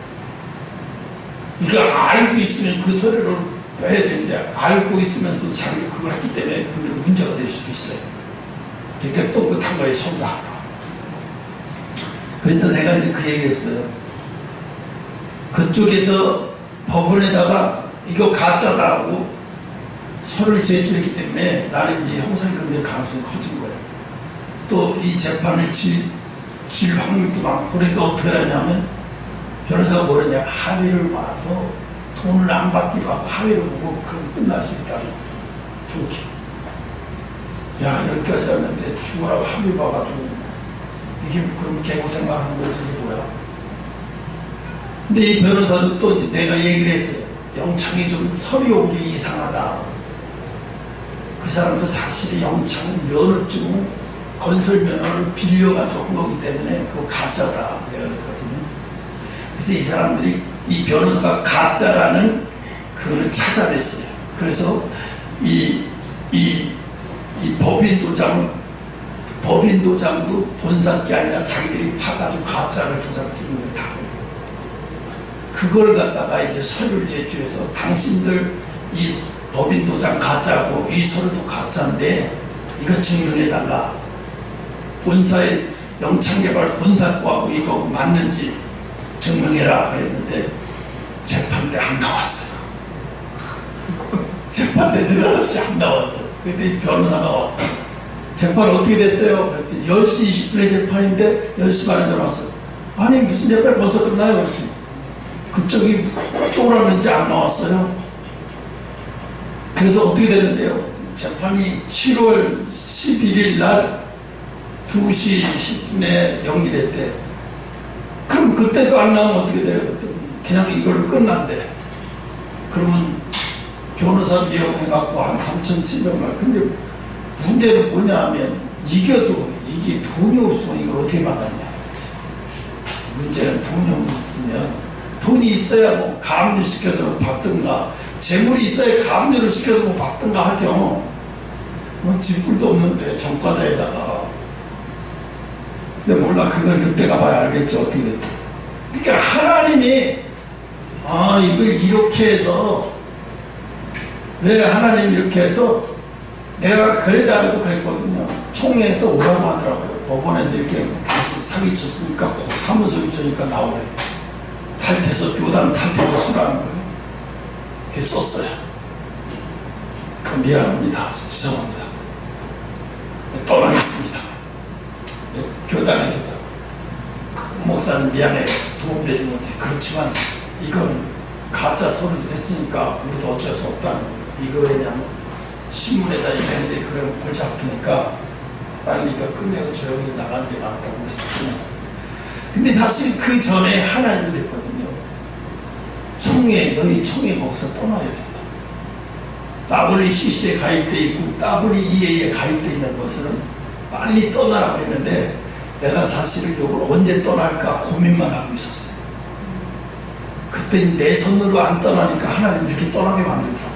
이거 알고 있으면 그 소리를 빼야 되는데, 알고 있으면서도 자기가 그걸 했기 때문에 그게 문제가 될 수도 있어요. 그러니까 똥긋한 거에 손도 한다. 그래서 내가 이제 그 얘기를 했어요. 그쪽에서 법원에다가 이거 가짜다고 서류를 제출했기 때문에 나는 이제 형사이권 될 가능성이 커진 거예요. 또 이 재판을 질 확률도 많고. 그러니까 어떻게 하냐면 변호사가 뭐랬냐, 합의를 봐서 돈을 안 받기로 하고 합의를 보고 그거 끝날 수 있다는 거죠. 좋게. 야, 여기까지 왔는데 죽으라고 합의 봐가지고 이게 그럼 개고생만 거지 이게 뭐야. 근데 이 변호사도 또 이제 내가 얘기를 했어요. 영창이 좀 서류 온 게 이상하다. 그 사람도 사실 영창 면허증 건설 면허를 빌려가지고 한 거기 때문에 그거 가짜다 내가 그랬거든요. 그래서 이 사람들이 이 변호사가 가짜라는 그걸 찾아냈어요. 그래서 이 법인 도장도 본사 게 아니라 자기들이 파가지고 가짜를 도장 찍는 게 다 그래요. 그걸 갖다가 이제 서류를 제출해서 당신들 이 법인 도장 가짜고 이 서류도 가짜인데 이거 증명해달라. 본사의 영창개발 본사 거하고 이거 맞는지 증명해라 그랬는데 재판 때 안 나왔어요. 재판 때 느닷없이 안 나왔어요. 그랬더니 변호사가 왔어요. 재판 어떻게 됐어요? 그랬더니 10시 20분에 재판인데 10시 반에 전화 왔어요. 아니 무슨 재판 벌써 끝나요? 그랬더니 그쪽이 쪼그라는지 안 나왔어요. 그래서 어떻게 되는데요? 재판이 7월 11일 날 2시 10분에 연기됐대. 그럼 그때도 안 나오면 어떻게 돼요? 그냥 이걸로 끝난대. 그러면 변호사 비용 해갖고 한 3,700만. 근데 문제는 뭐냐 하면 이겨도 이게 돈이 없으면 이걸 어떻게 막았냐. 문제는 돈이 없으면 돈이 있어야 뭐 가압류 시켜서 받든가, 재물이 있어야 가압류를 시켜서 뭐 받든가 하죠. 뭐 집불도 없는데 전과자에다가. 근데 몰라, 그걸 그때 가봐야 알겠죠. 어떻게 됐대. 그러니까 하나님이 이걸 이렇게 해서, 왜 하나님이 이렇게 해서, 내가 그러지 않아도 그랬거든요. 총회에서 오라고 하더라고요. 법원에서 이렇게 다시 사기쳤으니까 사무소 위조니까 나오래. 탈퇴서, 교단 탈퇴서 쓰라는 거예요. 이렇게 썼어요. 미안합니다. 죄송합니다. 떠나겠습니다. 교단에서도 목사님 미안해 도움되지 못해. 그렇지만 이건 가짜 소리 했으니까 우리도 어쩔 수 없다는 거예요. 이거 왜냐면 신문에다 얘네들이 그러면 골치 아프니까 빨리 이거 끝내고 조용히 나가는 게 낫다고 그래서 끝났어요. 근데 사실 그 전에 하나님이 그랬거든요. 너희 총회 거기서 떠나야 된다. WCC에 가입되어 있고 WEA에 가입되어 있는 것은 빨리 떠나라고 했는데 내가 사실은 이걸 언제 떠날까 고민만 하고 있었어요. 그때 내 손으로 안 떠나니까 하나님 이렇게 떠나게 만들더라고요.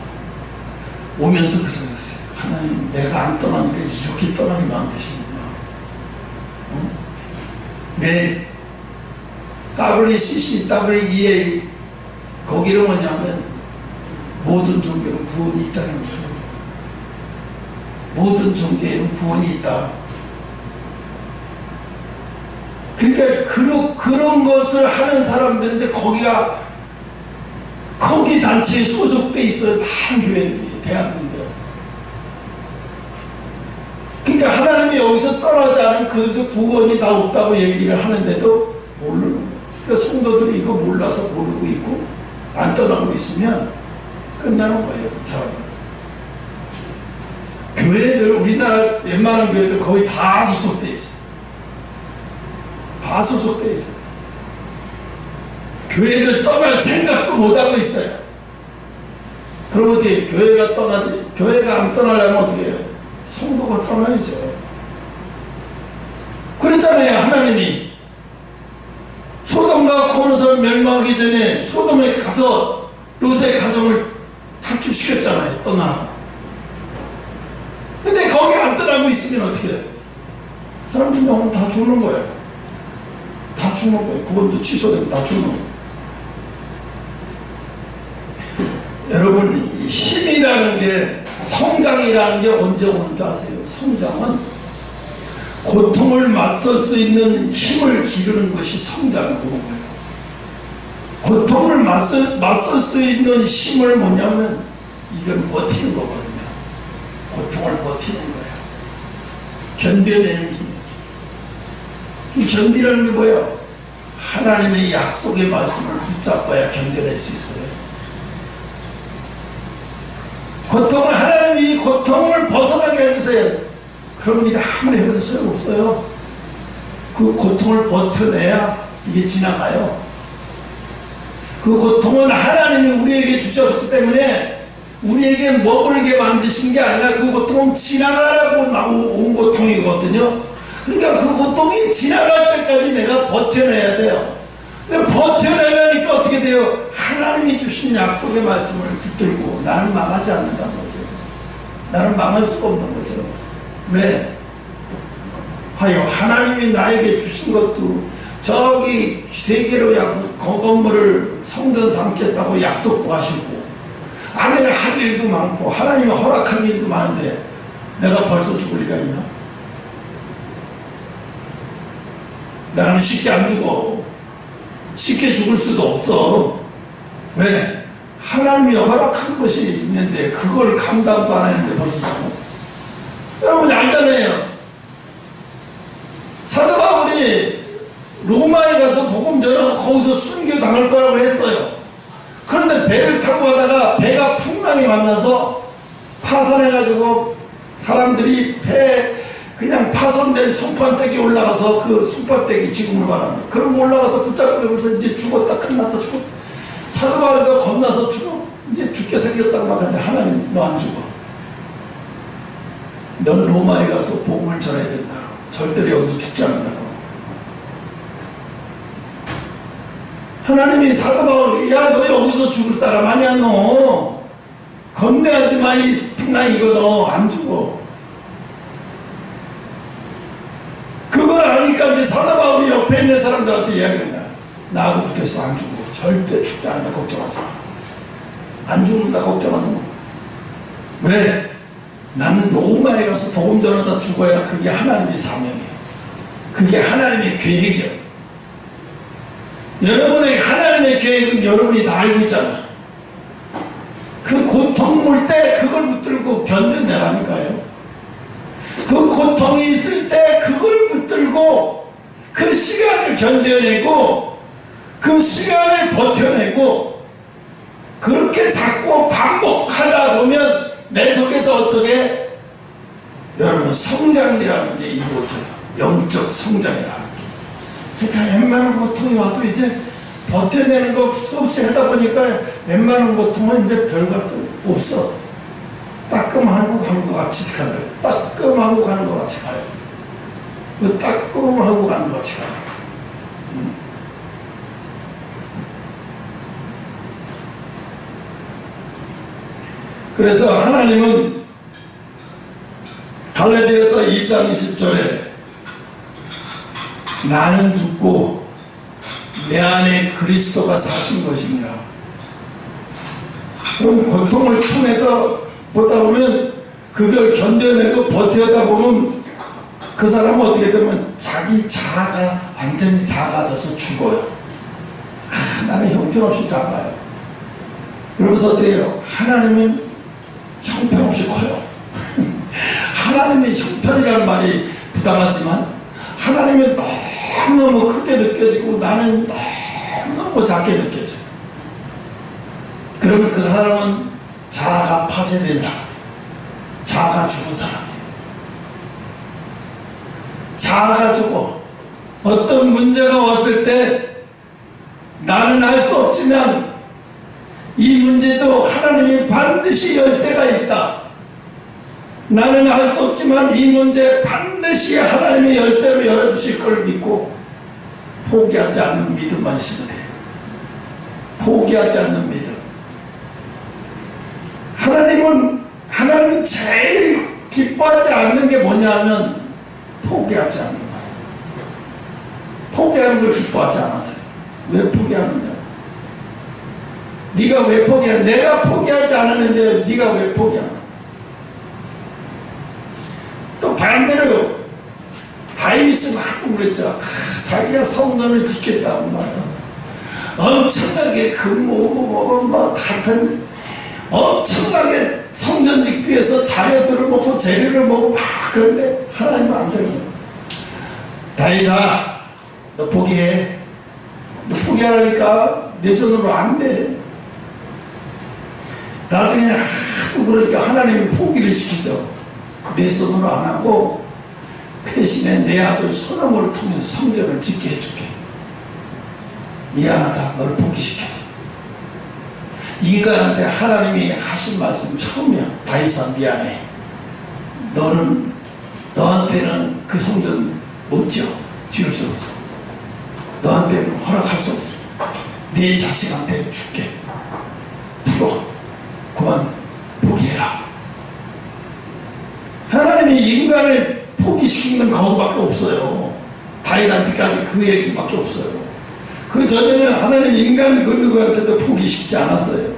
오면서 그 생각했어요. 하나님 내가 안 떠나니까 이렇게 떠나게 만드시는구나. 응? 내 WCC, WEA 거기는 뭐냐면 모든 종교는 구원이 있다는 거예요. 모든 종교에는 구원이 있다. 그러니까 그런 것을 하는 사람들인데 거기 단체에 소속돼 있어요. 많은 교회들이 대한민국에. 그러니까 하나님이 여기서 떠나자는 그 구원이 다 없다고 얘기를 하는데도 모르는 거예요. 그러니까 성도들이 이거 몰라서 모르고 있고 안 떠나고 있으면 끝나는 거예요. 사람들. 교회들 우리나라 웬만한 교회들 거의 다 소속돼 있어요. 다 소속돼 있어요. 교회를 떠날 생각도 못하고 있어요. 그럼 어떻게 교회가 떠나지? 교회가 안 떠나려면 어떻게 해요? 성도가 떠나야죠. 그랬잖아요. 하나님이 소돔과 고모르를 멸망하기 전에 소돔에 가서 롯의 가정을 탈출시켰잖아요. 떠나. 근데 거기 안 떠나고 있으면 어떻게 해요? 사람들 영혼 다 죽는 거예요. 다 죽는 거예요. 구원도 취소되고 다 죽는 거예요. 여러분, 이 힘이라는 게, 성장이라는 게 언제 오는 줄 아세요? 성장은 고통을 맞설 수 있는 힘을 기르는 것이 성장이 오는 거예요. 고통을 맞설 수 있는 힘을 뭐냐면 이건 버티는 거거든요. 고통을 버티는 거예요. 견뎌내는 힘. 이 견디라는 게 뭐예요? 하나님의 약속의 말씀을 붙잡아야 견뎌낼 수 있어요. 하나님이 고통을 벗어나게 해주세요. 그럼 이게 아무리 해도 소용없어요. 그 고통을 버텨내야 이게 지나가요. 그 고통은 하나님이 우리에게 주셨기 때문에 우리에게 머물게 만드신 게 아니라 그 고통은 지나가라고 온 고통이거든요. 그러니까 그 고통이 지나갈 때까지 내가 버텨내야 돼요. 근데 버텨내려니까 어떻게 돼요? 하나님이 주신 약속의 말씀을 붙들고 나는 망하지 않는다는 거죠. 나는 망할 수가 없는 거죠. 왜? 하여 하나님이 나에게 주신 것도 저기 세계로 건물을 성전 삼겠다고 약속도 하시고 아내가 할 일도 많고 하나님이 허락한 일도 많은데 내가 벌써 죽을 리가 있나? 나는 쉽게 안 죽어. 쉽게 죽을 수도 없어. 왜? 하나님이 허락한 것이 있는데 그걸 감당도 안 했는데 벌써 죽어. 여러분이 알잖아요. 사도 바울이 로마에 가서 복음 전하고 거기서 순교당할 거라고 했어요. 그런데 배를 타고 가다가 배가 풍랑이 만나서 파손해가지고 사람들이 배 그냥 파손된 손판대기 올라가서 그 손판대기 지금으로 말합니다. 그럼 올라가서 붙잡으면서 이제 죽었다 끝났다 죽었다. 사도 바울도 겁나서 이제 죽게 생겼다고 말하는데 하나님 너 안 죽어. 넌 로마에 가서 복음을 전해야 된다. 절대로 여기서 죽지 않는다고. 하나님이 사도 바울 야 너 여기서 죽을 사람 아니야. 너 겁내하지 마. 이 풍랑 이거 너 안 죽어. 그걸 아니까 이제 사도 바울이 옆에 있는 사람들한테 이야기한다. 나하고 붙어서 안 죽어. 절대 죽지 않는다. 걱정하지 마. 안 죽는다. 걱정하지 마. 왜? 나는 로마에 가서 복음 전하다 죽어야 그게 하나님의 사명이에요. 그게 하나님의 계획이에요. 여러분의 하나님의 계획은 여러분이 다 알고 있잖아. 그 고통 올 때 그걸 붙들고 견뎌내라니까요. 그 고통이 있을 때 그걸 붙들고 그 시간을 견뎌내고 그 시간을 버텨내고 그렇게 자꾸 반복하다 보면 내 속에서 어떻게 여러분 성장이라는 게 이루어져요. 영적 성장이라는 게. 그러니까 웬만한 고통이 와도 이제 버텨내는 거 수없이 하다 보니까 웬만한 고통은 이제 별것도 없어. 따끔하고 가는 것 같이 가요. 따끔하고 가는 것 같이 가요. 따끔하고 가는 것 같이 가요. 그래서 하나님은 갈라디아서 2장 10절에 나는 죽고 내 안에 그리스도가 사신 것이니라. 그럼 고통을 통해서 보다 보면 그걸 견뎌내고 버텨다 보면 그 사람은 어떻게 되면 자기 자아가 완전히 작아져서 죽어요. 나는 형편없이 작아요. 그러면서 어떻게 해요? 하나님은 형편없이 커요. 하나님의 형편이라는 말이 부당하지만 하나님은 너무너무 크게 느껴지고 나는 너무너무 작게 느껴져요. 그러면 그 사람은 자아가 파쇄된 사람이에요. 자아가 죽은 사람이에요. 자아가 죽어. 어떤 문제가 왔을 때 나는 알 수 없지만 이 문제도 하나님이 반드시 열쇠가 있다. 나는 알 수 없지만 이 문제 반드시 하나님의 열쇠로 열어주실 걸 믿고 포기하지 않는 믿음만 있으면 돼요. 포기하지 않는 믿음. 하나님은 제일 기뻐하지 않는 게 뭐냐 하면 포기하지 않는 거예요. 포기하는 걸 기뻐하지 않아서요. 왜 포기하느냐? 네가 왜 포기하냐? 내가 포기하지 않았는데 네가 왜 포기하냐? 또 반대로 다윗은 하고 그랬죠. 자기가 성전을 짓겠다고 말이야. 엄청나게 금오고 뭐고 같은 엄청나게 성전 짓기 위해서 자녀들을 먹고 재료를 먹고 막 그런데 하나님은 안 되는 거야. 다윗아 너 포기해. 너 포기하니까 내 손으로 안 돼. 나중에 하도 그러니까 하나님이 포기를 시키죠. 내 손으로 안 하고 그 대신에 내 아들 솔로몬을 통해서 성전을 짓게 해줄게. 미안하다. 너를 포기시켜. 인간한테 하나님이 하신 말씀 처음이야. 다윗아 미안해. 너한테는 그 성전 못 지을 수 없어. 너한테는 허락할 수 없어. 네 자식한테 줄게. 풀어. 그만 포기해라. 하나님이 인간을 포기시키는 거밖에 없어요. 다윗한테까지 그 얘기밖에 없어요. 그 전에는 하나님 인간 그 누구한테도 포기시키지 않았어요.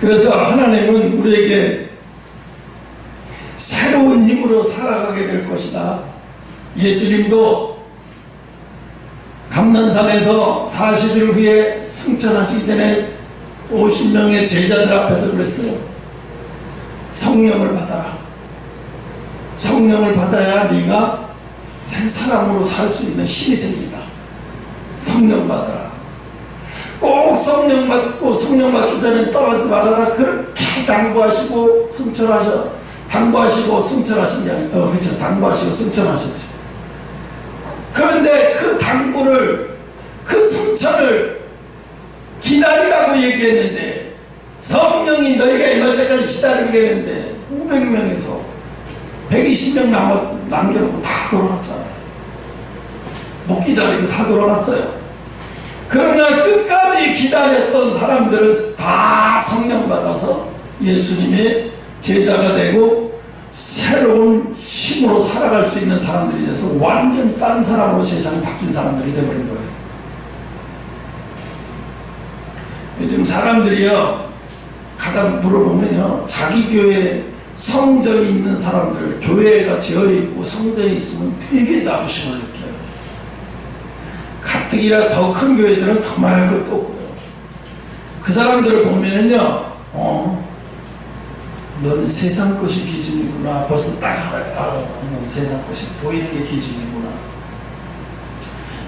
그래서 하나님은 우리에게 새로운 힘으로 살아가게 될 것이다. 예수님도 감난산에서 40일 후에 승천하시기 전에 50명의 제자들 앞에서 그랬어요. 성령을 받아라. 성령을 받아야 네가 새 사람으로 살 수 있는 힘이 생긴다. 성령 받아라. 꼭 성령 받고 성령 받기 전에 떠나지 말아라. 그렇게 당부하시고 당부하시고 승천하신 게 아니에요. 그렇죠. 당부하시고 승천하셨죠. 그런데 그 당부를, 그 승천을 기다리라고 얘기했는데 성령이 너희가 임할 때까지 기다리게 했는데 500명에서 120명 남겨놓고 다 돌아갔잖아요. 못 기다리고 다 돌아갔어요. 그러나 끝까지 기다렸던 사람들은 다 성령 받아서 예수님의 제자가 되고 새로운 힘으로 살아갈 수 있는 사람들이 돼서 완전 다른 사람으로 세상이 바뀐 사람들이 되어버린 거예요. 요즘 사람들이요, 가다 물어보면요, 자기 교회 성전이 있는 사람들, 교회가 지어있고 성전이 있으면 되게 자부심을 느껴요. 가뜩이나 더 큰 교회들은 더 말할 것도 없고요. 그 사람들을 보면은요, 넌 세상 것이 기준이구나. 벌써 딱 세상 것이 보이는 게 기준이구나.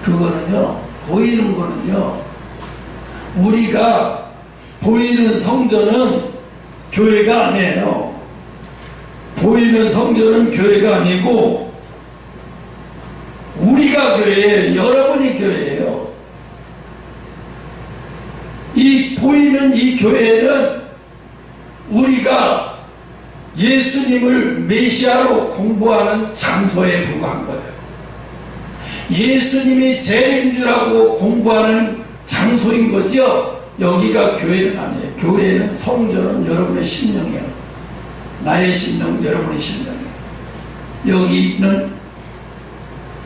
그거는요, 보이는 거는요, 우리가 보이는 성전은 교회가 아니에요. 보이는 성전은 교회가 아니고 우리가 교회예요. 여러분이 교회예요. 이 보이는 이 교회는 우리가 예수님을 메시아로 공부하는 장소에 불과한 거예요. 예수님이 제일인 줄 알고 공부하는 장소인 거죠. 여기가 교회는 아니에요. 교회는 성전은 여러분의 심령이에요. 나의 심령, 여러분의 심령이에요. 여기는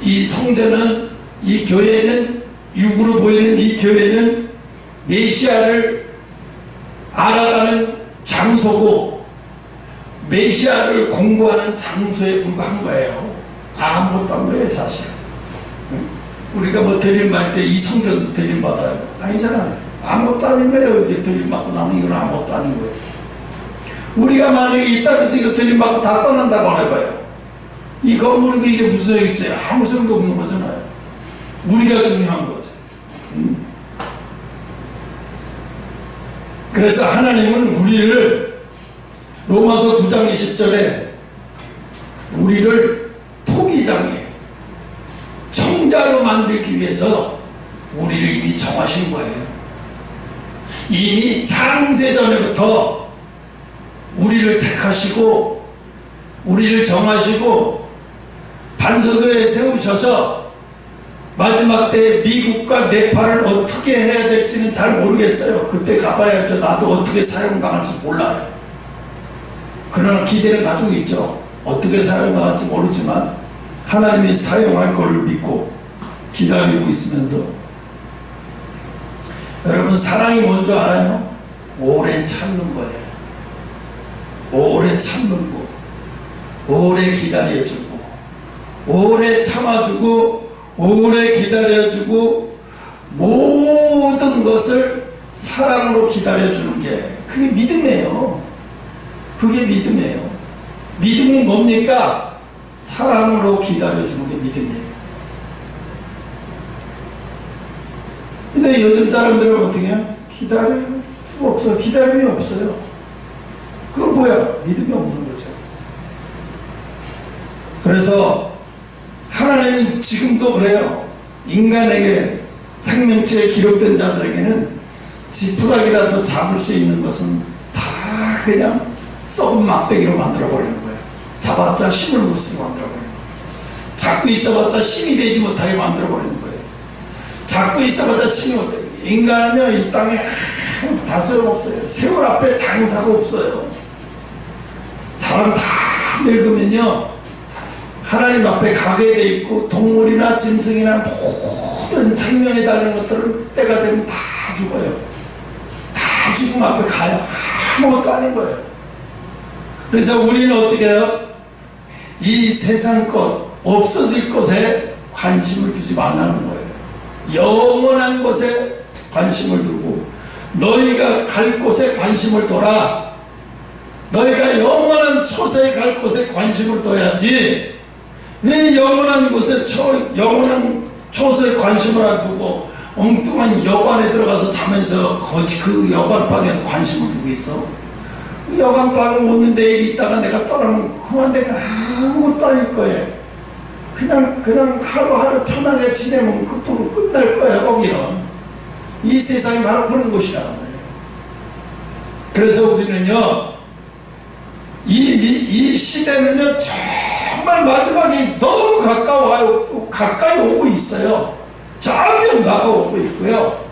이 성전은, 이 교회는, 육으로 보이는 이 교회는 메시아를 알아가는 장소고 메시아를 공부하는 장소에 불과한 거예요. 아무것도 안 거예요, 사실. 우리가 뭐 들림받을 때 이 성전도 들림받아요? 아니잖아요. 아무것도 아닌 거예요. 이게 들림받고 나면 이건 아무것도 아닌 거예요. 우리가 만약에 이 땅에서 이거 들림받고 다 떠난다고 해봐요. 이 건물은 이게 무슨 소용이 있어요? 아무 소용도 없는 거잖아요. 우리가 중요한 거죠. 그래서 하나님은 우리를 로마서 9장 20절에 우리를 토기장에 청자로 만들기 위해서 우리를 이미 정하신 거예요. 이미 창세전에부터 우리를 택하시고 우리를 정하시고 반석에 세우셔서 마지막 때 미국과 네팔을 어떻게 해야 될지는 잘 모르겠어요. 그때 가봐야죠. 나도 어떻게 사용당할지 몰라요. 그러나 기대는 가지고 있죠. 어떻게 사용당할지 모르지만 하나님이 사용할 걸 믿고 기다리고 있으면서, 여러분 사랑이 뭔지 알아요? 오래 참는 거예요. 오래 참는 거, 오래 기다려주고, 오래 참아주고, 오래 기다려주고, 모든 것을 사랑으로 기다려주는 게 그게 믿음이에요. 그게 믿음이에요. 믿음이 뭡니까? 사랑으로 기다려주는 게 믿음이에요. 근데 요즘 사람들은 어떻게 해요? 기다릴 수가 없어요. 기다림이 없어요. 그건 뭐야? 믿음이 없는 거죠. 그래서 하나님은 지금도 그래요. 인간에게 생명체에 기록된 자들에게는 지푸라기라도 잡을 수 있는 것은 다 그냥 썩은 막대기로 만들어버리는 거예요. 잡았자 힘을 못 쓰게 만들어버리는 거예요. 잡고 있어봤자 힘이 되지 못하게 만들어버리는 거예요. 잡고 있어봤자 힘이 못하게. 인간은요, 이 땅에 다 소용없어요. 세월 앞에 장사가 없어요. 사람 다 늙으면요, 하나님 앞에 가게 돼 있고, 동물이나 짐승이나 모든 생명에 달린 것들은 때가 되면 다 죽어요. 다 죽음 앞에 가요. 아무것도 아닌 거예요. 그래서 우리는 어떻게 해요? 이 세상 것, 없어질 것에 관심을 두지 말라는 거예요. 영원한 것에 관심을 두고, 너희가 갈 곳에 관심을 둬라. 너희가 영원한 초세에 갈 곳에 관심을 둬야지. 왜 영원한 곳에 영원한 초세에 관심을 안 두고 엉뚱한 여관에 들어가서 자면서 그 여관방에서 관심을 두고 있어? 여관방에 오는 내일 있다가 내가 떠나면 그만 내가 아무것도 아닐 거예요. 그냥 하루하루 편하게 지내면 그뿐으로 끝날 거예요. 거기는 이 세상이 바로 그런 곳이라는 거예요. 그래서 우리는요, 이 시대는요, 정말 마지막이 너무 가까이 오고 있어요. 점점 다가오고 있고요.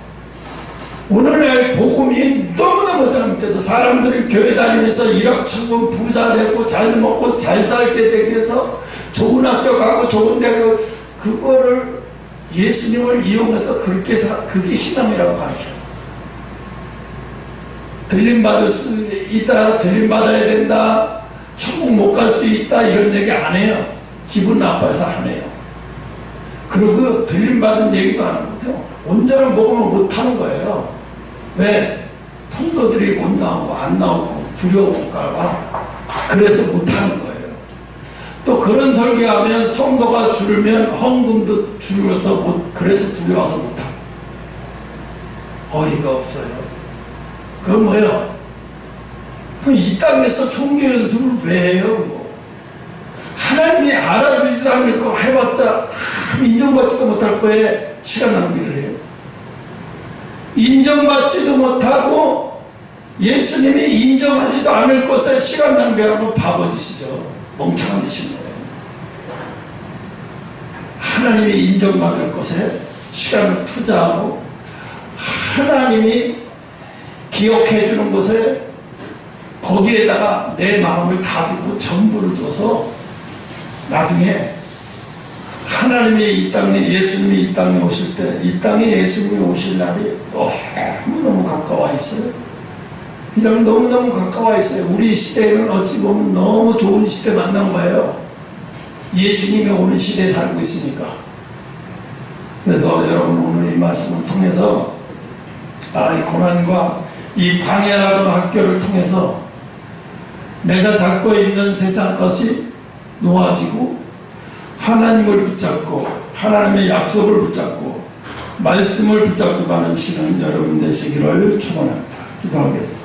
오늘날 복음이 너무너무 잘못돼서 사람들이 교회 다니면서 일확천금 부자 되고 잘 먹고 잘 살게 되기 위해서 좋은 학교 가고 좋은 데 가고, 그거를 예수님을 이용해서 그게 신앙이라고 가르쳐요. 들림받을 수 있다, 들림받아야 된다, 천국 못 갈 수 있다, 이런 얘기 안 해요. 기분 나빠서 안 해요. 그리고 들림받은 얘기도 안 하고요. 온전한 복음을 못 하는 거예요. 왜? 통도들이 못 나오고 안 나오고 두려울까 봐. 그래서 못하는 거예요. 또 그런 설교하면 성도가 줄면 헌금도 줄여서 그래서 두려워서 못하고. 어이가 없어요. 그건 뭐예요? 그럼 이 땅에서 종교 연습을 왜 해요? 하나님이 알아주지도 않을 거 해봤자 인정받지도 못할 거에 시간 낭비를 해요. 인정받지도 못하고 예수님이 인정하지도 않을 것에 시간 낭비하면 바보짓이죠. 멍청한 짓인 거예요. 하나님이 인정받을 것에 시간을 투자하고 하나님이 기억해 주는 것에 거기에다가 내 마음을 다 두고 전부를 줘서 나중에 하나님이 이 땅에 예수님이 이 땅에 오실 때 이 땅에 예수님이 오실 날이 너무너무 가까워 있어요. 그냥 너무너무 가까워 있어요. 우리 시대에는 어찌 보면 너무 좋은 시대 만난 거예요. 예수님이 오는 시대에 살고 있으니까. 그래서 여러분 오늘 이 말씀을 통해서 이 고난과 이 광야라는 학교를 통해서 내가 잡고 있는 세상 것이 놓아지고 하나님을 붙잡고 하나님의 약속을 붙잡고 말씀을 붙잡고 가는 신은 여러분 되시기를 축원합니다. 기도하겠습니다.